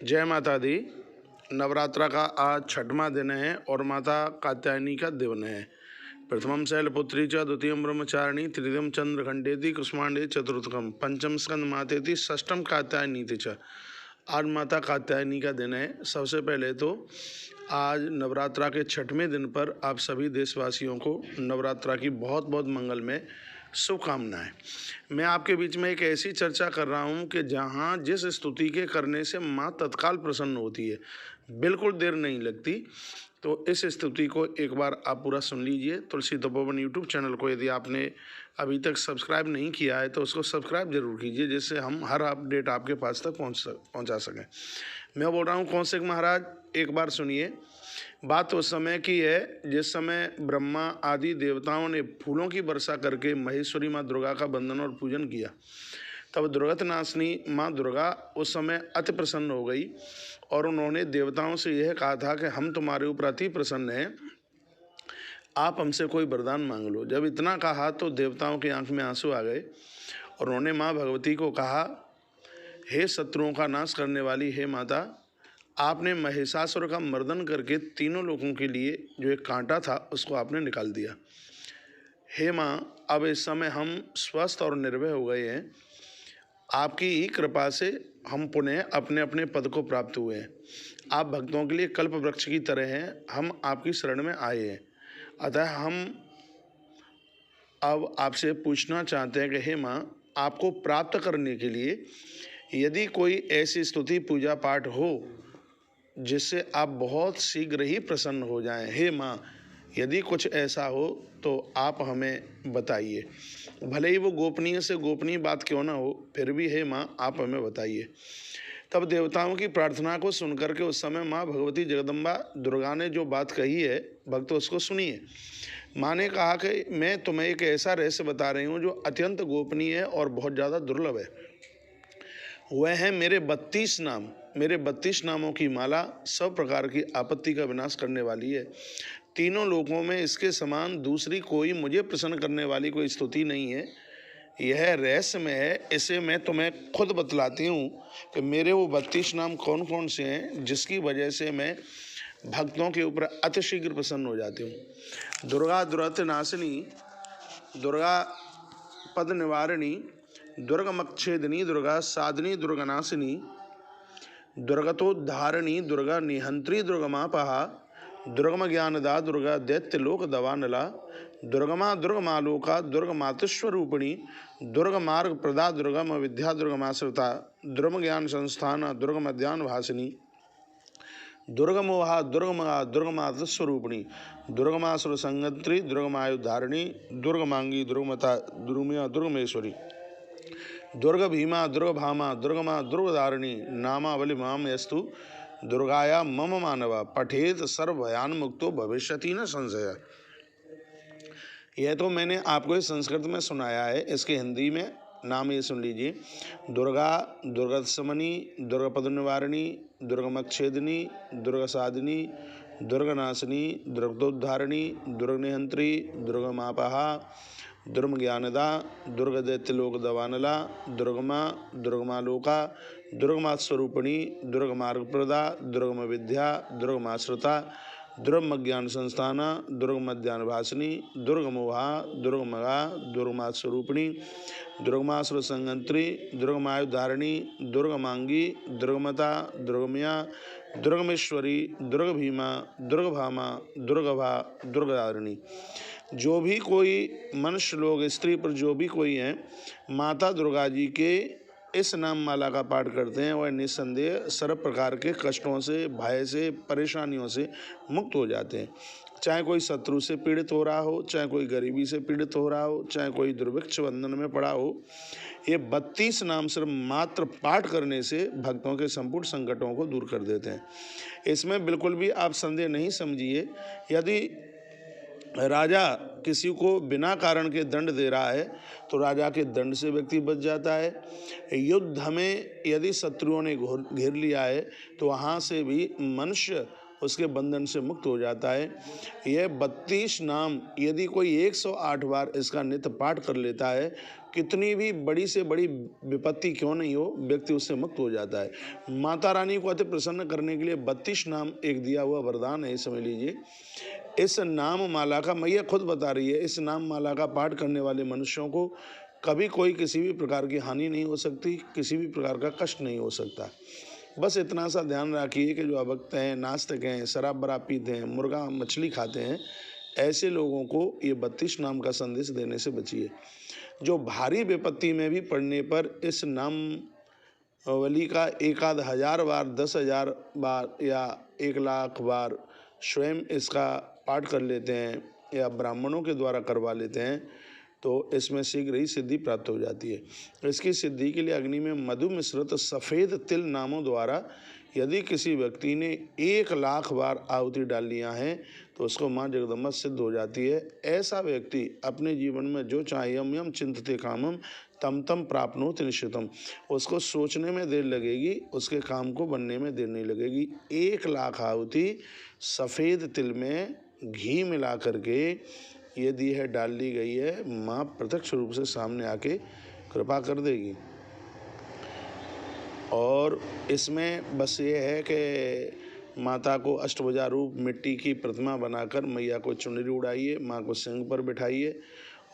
जय माता दी। नवरात्रा का आज छठवां दिन है और माता कात्यायनी का दिन है। प्रथमम शैलपुत्री च द्वितीयम ब्रह्मचारिणी तृतीयम चंद्रघंटेति कुष्मांडे चतुर्थकम पंचम स्कंद मातेति षष्ठम कात्यायनी च। आज माता कात्यायनी का दिन है। सबसे पहले तो आज नवरात्रा के छठवें दिन पर आप सभी देशवासियों को नवरात्रा की बहुत बहुत मंगलमय शुभकामनाएं। मैं आपके बीच में एक ऐसी चर्चा कर रहा हूं कि जहां जिस स्तुति के करने से माँ तत्काल प्रसन्न होती है, बिल्कुल देर नहीं लगती। तो इस स्तुति को एक बार आप पूरा सुन लीजिए। तुलसी तपोवन यूट्यूब चैनल को यदि आपने अभी तक सब्सक्राइब नहीं किया है तो उसको सब्सक्राइब जरूर कीजिए, जिससे हम हर अपडेट आपके पास तक पहुंचा सकें। मैं बोल रहा हूँ कौशिक महाराज, एक बार सुनिए। बात उस समय की है जिस समय ब्रह्मा आदि देवताओं ने फूलों की वर्षा करके महेश्वरी माँ दुर्गा का वंदन और पूजन किया। तब दुर्गत नाशनी माँ दुर्गा उस समय अति प्रसन्न हो गई और उन्होंने देवताओं से यह कहा था कि हम तुम्हारे ऊपर अति प्रसन्न हैं, आप हमसे कोई वरदान मांग लो। जब इतना कहा तो देवताओं की आंख में आंसू आ गए और उन्होंने माँ भगवती को कहा, हे शत्रुओं का नाश करने वाली हे माता, आपने महिषासुर का मर्दन करके तीनों लोगों के लिए जो एक कांटा था उसको आपने निकाल दिया। हे माँ, अब इस समय हम स्वस्थ और निर्भय हो गए हैं। आपकी ही कृपा से हम पुनः अपने अपने पद को प्राप्त हुए हैं। आप भक्तों के लिए कल्प वृक्ष की तरह हैं। हम आपकी शरण में आए हैं। अतः हम अब आपसे पूछना चाहते हैं कि हे माँ, आपको प्राप्त करने के लिए यदि कोई ऐसी स्तुति पूजा पाठ हो जिससे आप बहुत शीघ्र ही प्रसन्न हो जाएं, हे माँ, यदि कुछ ऐसा हो तो आप हमें बताइए। भले ही वो गोपनीय से गोपनीय बात क्यों ना हो, फिर भी हे माँ, आप हमें बताइए। तब देवताओं की प्रार्थना को सुनकर के उस समय माँ भगवती जगदम्बा दुर्गा ने जो बात कही है, भक्त उसको सुनिए। माँ ने कहा कि मैं तुम्हें एक ऐसा रहस्य बता रही हूँ जो अत्यंत गोपनीय है और बहुत ज़्यादा दुर्लभ है। वह है मेरे 32 नाम। मेरे 32 नामों की माला सब प्रकार की आपत्ति का विनाश करने वाली है। तीनों लोकों में इसके समान दूसरी कोई मुझे प्रसन्न करने वाली कोई स्तुति नहीं है। यह रहस्यमय है। इसे मैं तुम्हें खुद बतलाती हूँ कि मेरे वो 32 नाम कौन कौन से हैं जिसकी वजह से मैं भक्तों के ऊपर अतिशीघ्र प्रसन्न हो जाती हूँ। दुर्गा दुरत नाशिनी, दुर्गा पद निवारिणी, दुर्गमक्षेदिनी, दुर्गा साधिनी, दुर्गनाशिनी, दुर्गतोद्धारिणी, दुर्गा निहंत्री, दुर्गमापहा, दुर्गम ज्ञानदा, दुर्गा दैत्यलोक दवानला, दुर्गमा दुर्गमालोका, दुर्गमातस्वरूपिणी, दुर्गमार्ग प्रदा, दुर्गम विद्या, दुर्गमाश्रिता, दुर्गम ज्ञान संस्थान, दुर्गम ध्यान भासिनी, दुर्गमोहा, दुर्गमा, दुर्गमातस्वरूपिणी, दुर्गमासुर संगत्री, दुर्गमायुधारिणी, दुर्गमांगी, दुर्गमता, दुर्गमिया, दुर्गमेश्वरी, दुर्ग भीमा, दुर्ग भामा, दुर्गमा, दुर्गधारिणी, नामावली माम यस्तु दुर्गाया मम मानवा पठेत सर्वभयान मुक्तो भविष्यति न संशय। यह तो मैंने आपको इस संस्कृत में सुनाया है, इसके हिंदी में नाम ये सुन लीजिए। दुर्गा, दुर्गतशमनी, दुर्गपद निवारिणी, दुर्गमक्षेदिनी, दुर्गसाधिनी, दुर्गनाशिनी, दुर्गतोद्धारिणी, दुर्गनिहंत्री, दुर्गमापहा, दुर्गम ज्ञानदा, दुर्ग दैत्यलोक दवानला, दुर्गमा, दुर्गमालोका, दुर्गमास्वरूपिणी, दुर्गमार्गप्रदा, दुर्गम विद्या, दुर्गमाश्रिता, दुर्गम ज्ञान संस्थाना, दुर्गमध्यान भासिनी, दुर्गमोहा, दुर्गमगा, दुर्गमास्वरूपिणी, दुर्गमासुर संगंत्री, दुर्गमायुधारिणी, दुर्गमांगी, दुर्गमता, दुर्गमया, दुर्गमेश्वरी, दुर्ग भीमा, दुर्गभामा, दुर्गभा, दुर्गधारिणी। जो भी कोई मनुष्य लोग, स्त्री पर जो भी कोई हैं, माता दुर्गा जी के इस नाम माला का पाठ करते हैं, वह निस्संदेह सर्व प्रकार के कष्टों से, भय से, परेशानियों से मुक्त हो जाते हैं। चाहे कोई शत्रु से पीड़ित हो रहा हो, चाहे कोई गरीबी से पीड़ित हो रहा हो, चाहे कोई दुर्भिक्ष बंधन में पड़ा हो, ये 32 नाम सिर्फ मात्र पाठ करने से भक्तों के संपूर्ण संकटों को दूर कर देते हैं। इसमें बिल्कुल भी आप संदेह नहीं समझिए। यदि राजा किसी को बिना कारण के दंड दे रहा है तो राजा के दंड से व्यक्ति बच जाता है। युद्ध में यदि शत्रुओं ने घेर लिया है तो वहाँ से भी मनुष्य उसके बंधन से मुक्त हो जाता है। यह 32 नाम यदि कोई 108 बार इसका नित्य पाठ कर लेता है, कितनी भी बड़ी से बड़ी विपत्ति क्यों नहीं हो, व्यक्ति उससे मुक्त हो जाता है। माता रानी को अति प्रसन्न करने के लिए 32 नाम एक दिया हुआ वरदान है, समझ लीजिए। इस नाम माला का, मैया खुद बता रही है, इस नाम माला का पाठ करने वाले मनुष्यों को कभी कोई किसी भी प्रकार की हानि नहीं हो सकती, किसी भी प्रकार का कष्ट नहीं हो सकता। बस इतना सा ध्यान रखिए कि जो अभक्त हैं, नास्तिक हैं, शराब बराब पीते हैं, मुर्गा मछली खाते हैं, ऐसे लोगों को ये 32 नाम का संदेश देने से बचिए। जो भारी विपत्ति में भी पड़ने पर इस नाम वली का 1000 बार, 10,000 बार या 1,00,000 बार स्वयं इसका पाठ कर लेते हैं या ब्राह्मणों के द्वारा करवा लेते हैं, तो इसमें शीघ्र ही सिद्धि प्राप्त हो जाती है। इसकी सिद्धि के लिए अग्नि में मधु मिश्रित सफ़ेद तिल नामों द्वारा यदि किसी व्यक्ति ने 1,00,000 बार आहुति डाल लिया है तो उसको माँ जगदम्बा सिद्ध हो जाती है। ऐसा व्यक्ति अपने जीवन में जो चाहे यम यम चिंतते कामम तम तम प्राप्नोति निश्चितम, उसको सोचने में देर लगेगी, उसके काम को बनने में देर नहीं लगेगी। 1,00,000 आहुति सफ़ेद तिल में घी मिला करके यदि है डाल ली गई है, माँ प्रत्यक्ष रूप से सामने आके कृपा कर देगी। और इसमें बस ये है कि माता को अष्टभुजा रूप मिट्टी की प्रतिमा बनाकर मैया को चुनरी उड़ाइए, माँ को सिंह पर बिठाइए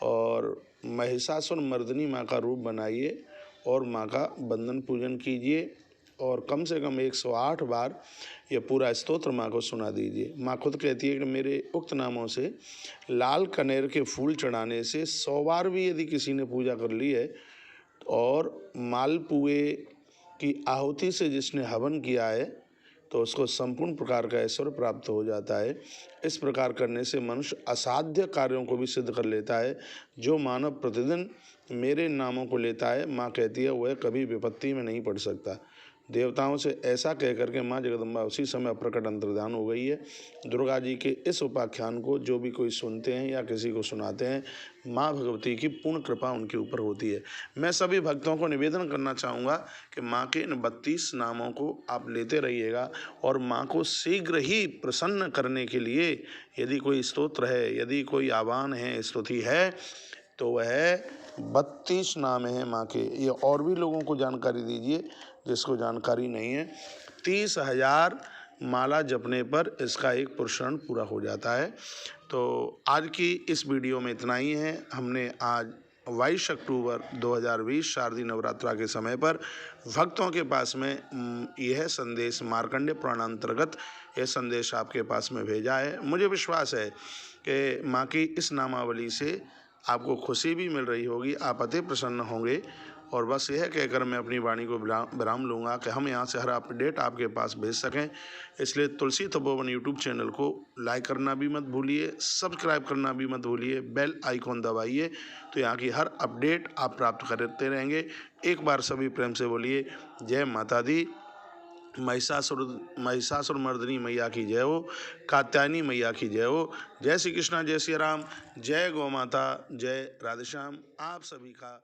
और महिषासुर मर्दिनी माँ का रूप बनाइए और माँ का बंदन पूजन कीजिए और कम से कम 108 बार यह पूरा स्तोत्र माँ को सुना दीजिए। माँ खुद कहती है कि मेरे उक्त नामों से लाल कनेर के फूल चढ़ाने से 100 बार भी यदि किसी ने पूजा कर ली है और मालपुए की आहुति से जिसने हवन किया है तो उसको संपूर्ण प्रकार का ऐश्वर्य प्राप्त हो जाता है। इस प्रकार करने से मनुष्य असाध्य कार्यों को भी सिद्ध कर लेता है। जो मानव प्रतिदिन मेरे नामों को लेता है, माँ कहती है, वह कभी विपत्ति में नहीं पड़ सकता। देवताओं से ऐसा कहकर के माँ जगदम्बा उसी समय प्रकट अंतर्धान हो गई है। दुर्गा जी के इस उपाख्यान को जो भी कोई सुनते हैं या किसी को सुनाते हैं, माँ भगवती की पूर्ण कृपा उनके ऊपर होती है। मैं सभी भक्तों को निवेदन करना चाहूँगा कि माँ के इन 32 नामों को आप लेते रहिएगा और माँ को शीघ्र ही प्रसन्न करने के लिए यदि कोई स्तोत्र है, यदि कोई आह्वान है, स्तुति है, तो वह 32 नाम हैं माँ के। ये और भी लोगों को जानकारी दीजिए जिसको जानकारी नहीं है। 30,000 माला जपने पर इसका एक पुरुषार्थ पूरा हो जाता है। तो आज की इस वीडियो में इतना ही है। हमने आज 22 अक्टूबर 2020 शारदीय नवरात्रा के समय पर भक्तों के पास में यह संदेश मार्कंडेय पुराण अंतर्गत यह संदेश आपके पास में भेजा है। मुझे विश्वास है कि माँ की इस नामावली से आपको खुशी भी मिल रही होगी, आप अति प्रसन्न होंगे। और बस यह कहकर मैं अपनी वाणी को विराम लूँगा कि हम यहाँ से हर अपडेट आपके पास भेज सकें। इसलिए तुलसी तपोवन यूट्यूब चैनल को लाइक करना भी मत भूलिए, सब्सक्राइब करना भी मत भूलिए, बेल आइकॉन दबाइए, तो यहाँ की हर अपडेट आप प्राप्त करते रहेंगे। एक बार सभी प्रेम से बोलिए जय माता दी। महिषासुर मर्दिनी मैया की जय हो, कात्यायनी मैया की जय हो। जय श्री कृष्णा, जय श्री राम, जय गौ माता, जय राधेश्याम। आप सभी का